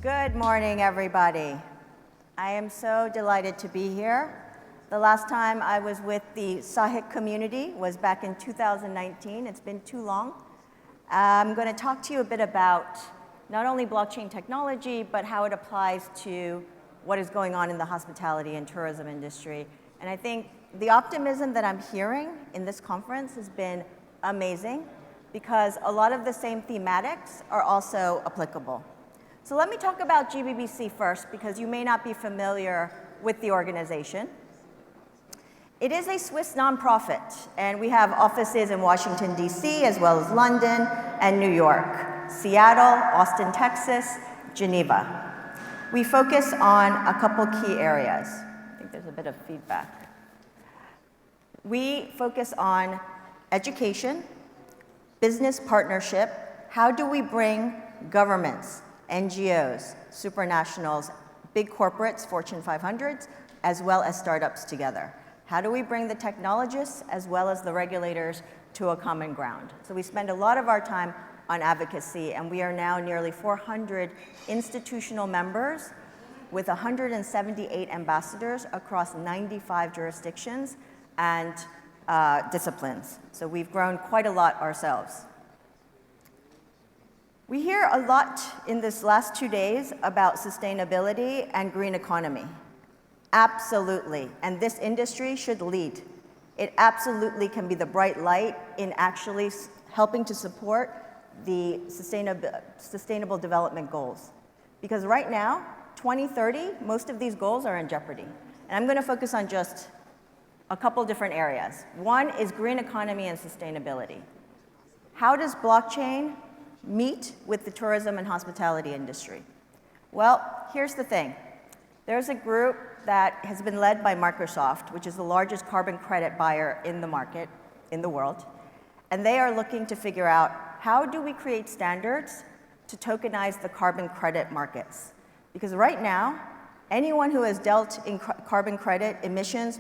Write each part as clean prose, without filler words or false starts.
Good morning, everybody. I am so delighted to be here. The last time I was with the SAHIC community was back in 2019. It's been too long. I'm going to talk to you a bit about not only blockchain technology, but how it applies to what is going on in the hospitality and tourism industry. And I think the optimism that I'm hearing in this conference has been amazing because a lot of the same thematics are also applicable. So let me talk about GBBC first because you may not be familiar with the organization. It is a Swiss nonprofit, and we have offices in Washington, D.C., as well as London and New York, Seattle, Austin, Texas, Geneva. We focus on a couple key areas. I think there's a bit of feedback. We focus on education, business partnership. How do we bring governments, NGOs, supranationals, big corporates, Fortune 500s, as well as startups together? How do we bring the technologists as well as the regulators to a common ground? So we spend a lot of our time on advocacy, and we are now nearly 400 institutional members with 178 ambassadors across 95 jurisdictions and disciplines. So we've grown quite a lot ourselves. We hear a lot in this last 2 days about sustainability and green economy. Absolutely, and this industry should lead. It absolutely can be the bright light in actually helping to support the sustainable development goals. Because right now, 2030, most of these goals are in jeopardy. And I'm going to focus on just a couple different areas. One is green economy and sustainability. How does blockchain meet with the tourism and hospitality industry? Well, here's the thing. There's a group that has been led by Microsoft, which is the largest carbon credit buyer in the market, in the world. And they are looking to figure out how do we create standards to tokenize the carbon credit markets? Because right now, anyone who has dealt in carbon credit emissions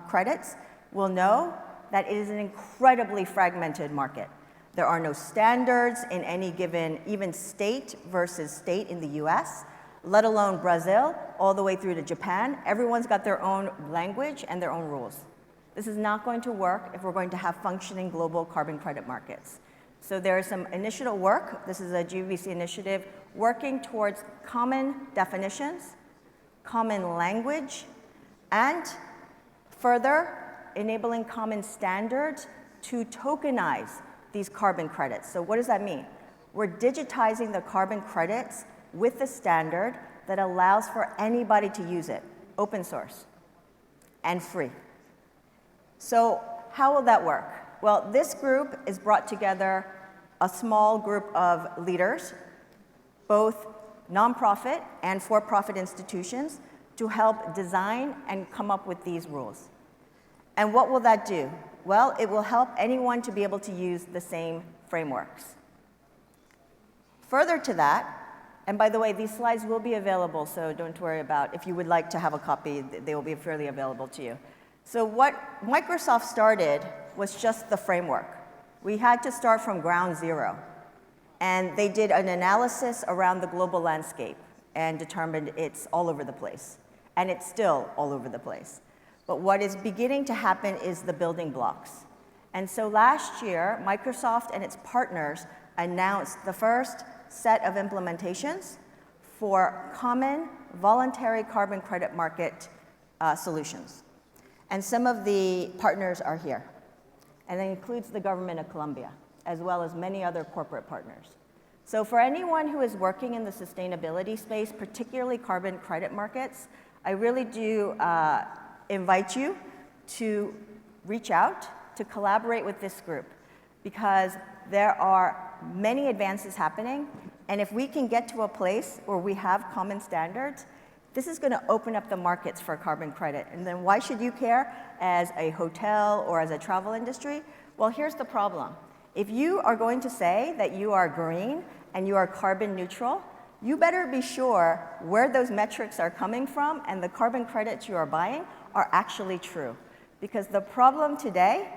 credits will know that it is an incredibly fragmented market. There are no standards in any given, even state versus state in the US, let alone Brazil, all the way through to Japan. Everyone's got their own language and their own rules. This is not going to work if we're going to have functioning global carbon credit markets. So there is some initial work, this is a GBBC initiative, working towards common definitions, common language, and further enabling common standards to tokenize these carbon credits. So what does that mean? We're digitizing the carbon credits with a standard that allows for anybody to use it, open source and free. So how will that work? Well, this group is brought together a small group of leaders, both nonprofit and for-profit institutions, to help design and come up with these rules. And what will that do? Well, it will help anyone to be able to use the same frameworks. Further to that, and by the way, these slides will be available, so don't worry about if you would like to have a copy, they will be fairly available to you. So what Microsoft started was just the framework. We had to start from ground zero. And they did an analysis around the global landscape and determined it's all over the place. And it's still all over the place. But what is beginning to happen is the building blocks. And so last year, Microsoft and its partners announced the first set of implementations for common voluntary carbon credit market solutions. And some of the partners are here. And that includes the government of Colombia, as well as many other corporate partners. So for anyone who is working in the sustainability space, particularly carbon credit markets, I really do invite you to reach out, to collaborate with this group, because there are many advances happening, and if we can get to a place where we have common standards, this is going to open up the markets for carbon credit. And then why should you care as a hotel or as a travel industry? Well, here's the problem. If you are going to say that you are green and you are carbon neutral, you better be sure where those metrics are coming from and the carbon credits you are buying are actually true. Because the problem today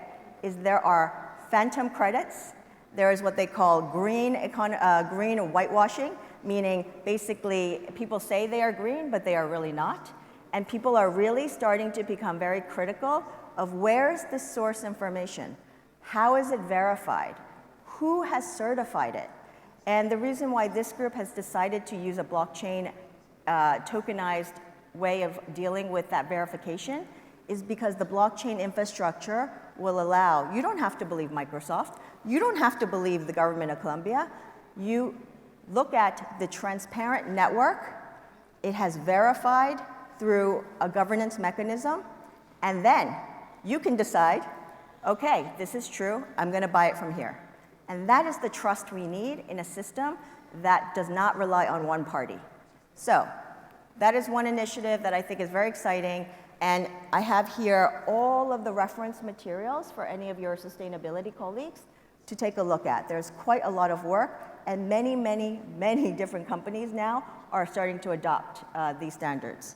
is there are phantom credits. There is what they call green whitewashing. meaning basically people say they are green, but they are really not. And people are really starting to become very critical of where is this source information? How is it verified? Who has certified it? And the reason why this group has decided to use a blockchain tokenized way of dealing with that verification is because the blockchain infrastructure will allow, you don't have to believe Microsoft, you don't have to believe the government of Colombia, you look at the transparent network, it has verified through a governance mechanism, and then you can decide, okay, this is true, I'm gonna buy it from here. And that is the trust we need in a system that does not rely on one party. So that is one initiative that I think is very exciting. And I have here all of the reference materials for any of your sustainability colleagues to take a look at. There's quite a lot of work, and many, many, many different companies now are starting to adopt these standards.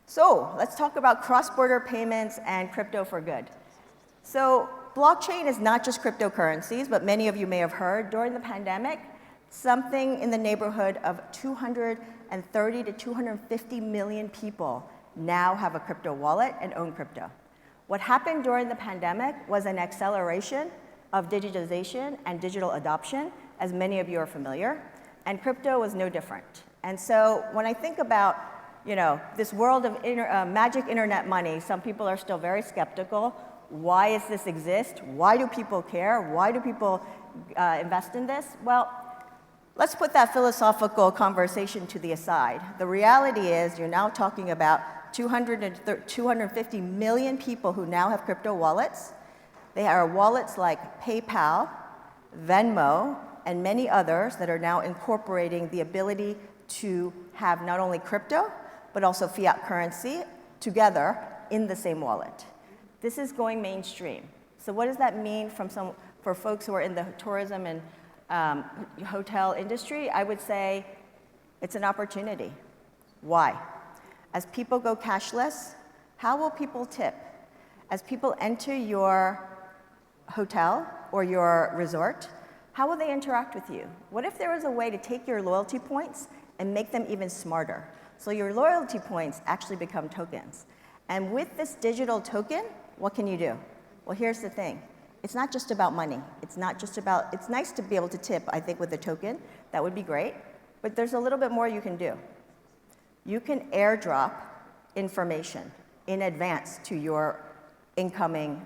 So let's talk about cross-border payments and crypto for good. So blockchain is not just cryptocurrencies, but many of you may have heard during the pandemic, something in the neighborhood of 230 to 250 million people now have a crypto wallet and own crypto. What happened during the pandemic was an acceleration of digitization and digital adoption, as many of you are familiar, and crypto was no different. And so when I think about this world of magic internet money, some people are still very skeptical. Why does this exist? Why do people care? Why do people invest in this? Well, let's put that philosophical conversation to the aside. The reality is you're now talking about 250 million people who now have crypto wallets. They are wallets like PayPal, Venmo, and many others that are now incorporating the ability to have not only crypto, but also fiat currency together in the same wallet. This is going mainstream. So what does that mean for folks who are in the tourism and hotel industry? I would say it's an opportunity. Why? As people go cashless, how will people tip? As people enter your hotel or your resort, how will they interact with you? What if there was a way to take your loyalty points and make them even smarter? So your loyalty points actually become tokens. And with this digital token, what can you do? Well, here's the thing. It's not just about money. It's nice to be able to tip, I think, with a token. That would be great. But there's a little bit more you can do. You can airdrop information in advance to your incoming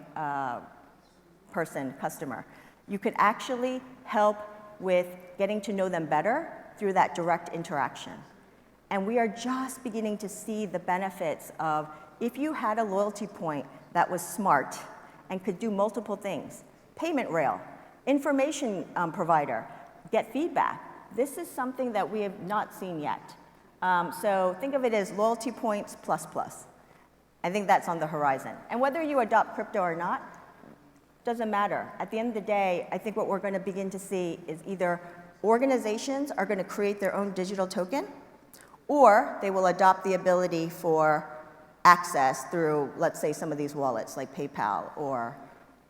customer. You could actually help with getting to know them better through that direct interaction. And we are just beginning to see the benefits of if you had a loyalty point that was smart and could do multiple things, payment rail, information provider, get feedback. This is something that we have not seen yet. So think of it as loyalty points plus plus. I think that's on the horizon. And whether you adopt crypto or not, doesn't matter. At the end of the day, I think what we're going to begin to see is either organizations are going to create their own digital token, or they will adopt the ability for access through, let's say, some of these wallets like PayPal or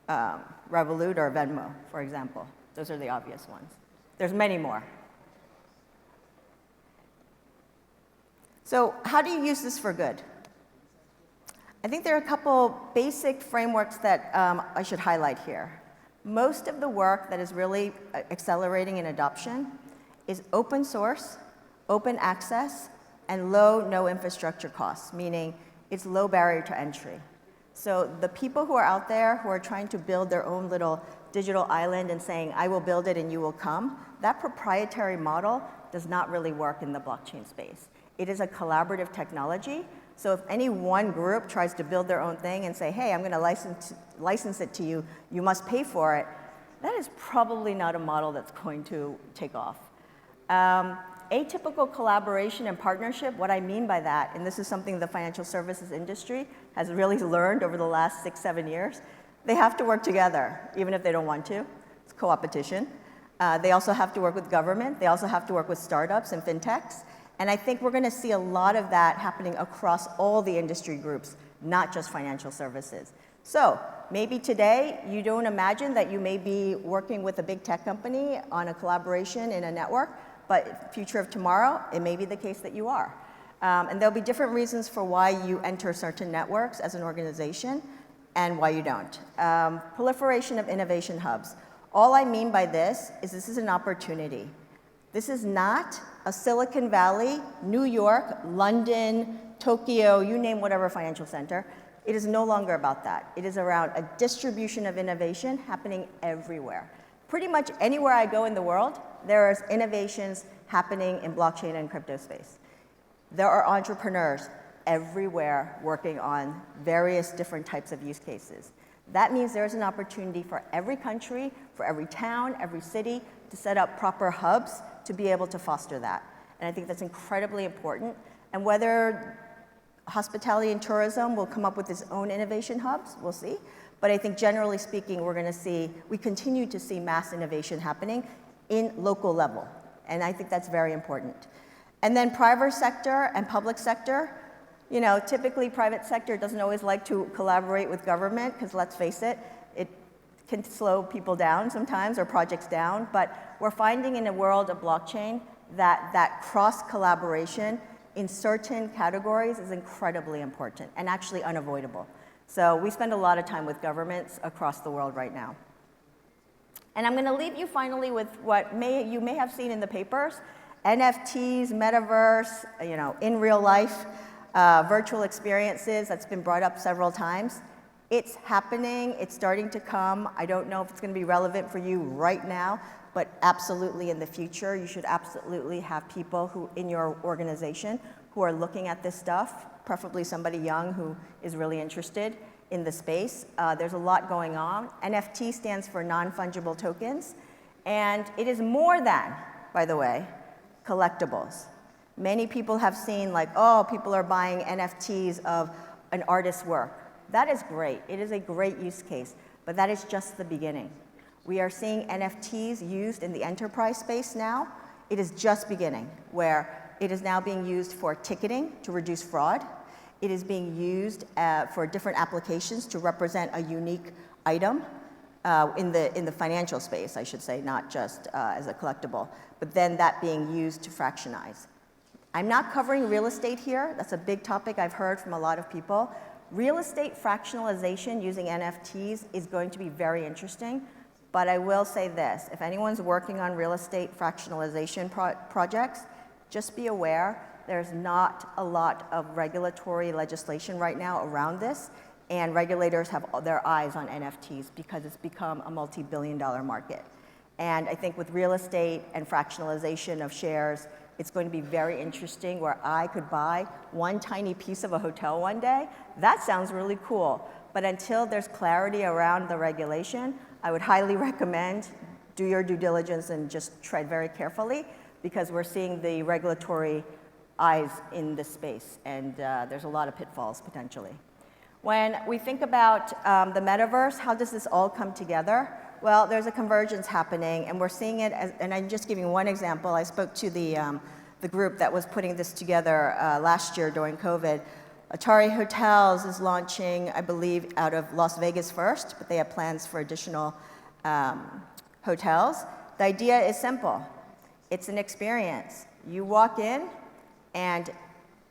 Revolut or Venmo, for example. Those are the obvious ones. There's many more. So how do you use this for good? I think there are a couple basic frameworks that I should highlight here. Most of the work that is really accelerating in adoption is open source, open access, and no infrastructure costs, meaning it's low barrier to entry. So the people who are out there who are trying to build their own little digital island and saying, I will build it and you will come, that proprietary model does not really work in the blockchain space. It is a collaborative technology. So if any one group tries to build their own thing and say, hey, I'm going to license it to you, you must pay for it, that is probably not a model that's going to take off. Atypical collaboration and partnership, what I mean by that, and this is something the financial services industry has really learned over the last 6, 7 years, they have to work together, even if they don't want to. It's co-opetition. They also have to work with government. They also have to work with startups and fintechs. And I think we're going to see a lot of that happening across all the industry groups, not just financial services. So maybe today you don't imagine that you may be working with a big tech company on a collaboration in a network, but future of tomorrow, it may be the case that you are. And there'll be different reasons for why you enter certain networks as an organization and why you don't. Proliferation of innovation hubs. All I mean by this is an opportunity. This is not a Silicon Valley, New York, London, Tokyo, you name whatever financial center. It is no longer about that. It is around a distribution of innovation happening everywhere. Pretty much anywhere I go in the world, there is innovations happening in blockchain and crypto space. There are entrepreneurs everywhere working on various different types of use cases. That means there's an opportunity for every country, for every town, every city to set up proper hubs to be able to foster that. And I think that's incredibly important. And whether hospitality and tourism will come up with its own innovation hubs, we'll see. But I think generally speaking, we continue to see mass innovation happening in local level. And I think that's very important. And then private sector and public sector, typically private sector doesn't always like to collaborate with government because let's face it, it can slow people down sometimes or projects down. But we're finding in a world of blockchain that cross collaboration in certain categories is incredibly important and actually unavoidable. So we spend a lot of time with governments across the world right now. And I'm going to leave you finally with what you may have seen in the papers, NFTs, metaverse, in real life, virtual experiences. That's been brought up several times. It's happening. It's starting to come. I don't know if it's going to be relevant for you right now, but absolutely in the future, you should absolutely have people who in your organization who are looking at this stuff, preferably somebody young who is really interested in the space. There's a lot going on. NFT stands for non-fungible tokens, and it is more than, by the way, collectibles. Many people have seen people are buying NFTs of an artist's work. That is great. It is a great use case, but that is just the beginning. We are seeing NFTs used in the enterprise space now. It is just beginning, where it is now being used for ticketing to reduce fraud. It is being used for different applications to represent a unique item in the financial space, I should say, not just as a collectible, but then that being used to fractionize. I'm not covering real estate here. That's a big topic I've heard from a lot of people. Real estate fractionalization using NFTs is going to be very interesting, but I will say this. If anyone's working on real estate fractionalization projects, just be aware there's not a lot of regulatory legislation right now around this, and regulators have their eyes on NFTs because it's become a multi-billion-dollar market. And I think with real estate and fractionalization of shares, it's going to be very interesting where I could buy one tiny piece of a hotel one day. That sounds really cool. But until there's clarity around the regulation, I would highly recommend do your due diligence and just tread very carefully because we're seeing the regulatory eyes in this space, and there's a lot of pitfalls potentially. When we think about the metaverse, how does this all come together? Well, there's a convergence happening, and we're seeing it as, and I'm just giving one example. I spoke to the group that was putting this together last year during COVID. Atari Hotels is launching, I believe, out of Las Vegas first, but they have plans for additional hotels. The idea is simple. It's an experience. You walk in, and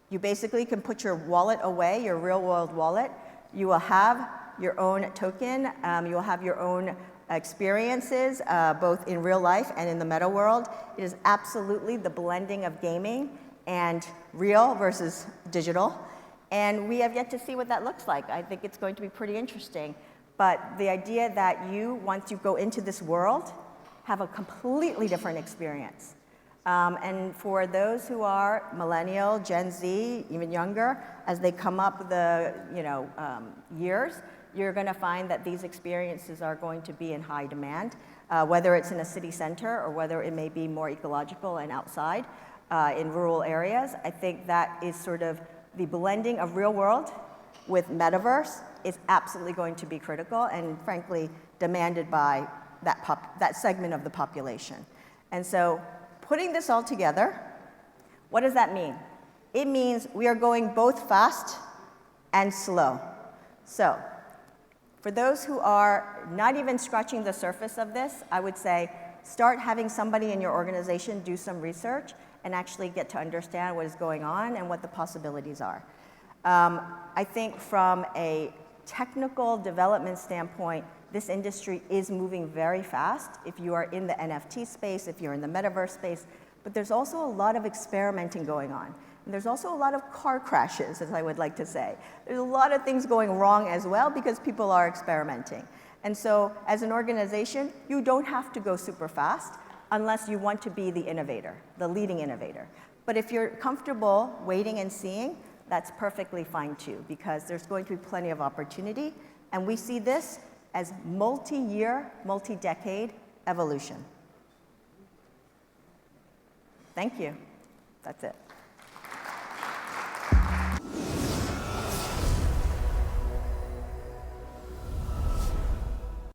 you basically can put your wallet away, your real-world wallet. You will have your own token. You will have your own experiences, both in real life and in the meta world. It is absolutely the blending of gaming and real versus digital. And we have yet to see what that looks like. I think it's going to be pretty interesting. But the idea that you, once you go into this world, have a completely different experience. And for those who are millennial, Gen Z, even younger, as they come up the years, you're going to find that these experiences are going to be in high demand, whether it's in a city center or whether it may be more ecological and outside in rural areas. I think that is sort of the blending of real world with metaverse is absolutely going to be critical and frankly demanded by that segment of the population. And so putting this all together, what does that mean? It means we are going both fast and slow. So for those who are not even scratching the surface of this, I would say start having somebody in your organization do some research and actually get to understand what is going on and what the possibilities are. I think from a technical development standpoint, this industry is moving very fast. If you are in the NFT space, if you're in the metaverse space, but there's also a lot of experimenting going on. And there's also a lot of car crashes, as I would like to say. There's a lot of things going wrong as well because people are experimenting. And so as an organization, you don't have to go super fast unless you want to be the innovator, the leading innovator. But if you're comfortable waiting and seeing, that's perfectly fine too, because there's going to be plenty of opportunity. And we see this as multi-year, multi-decade evolution. Thank you. That's it.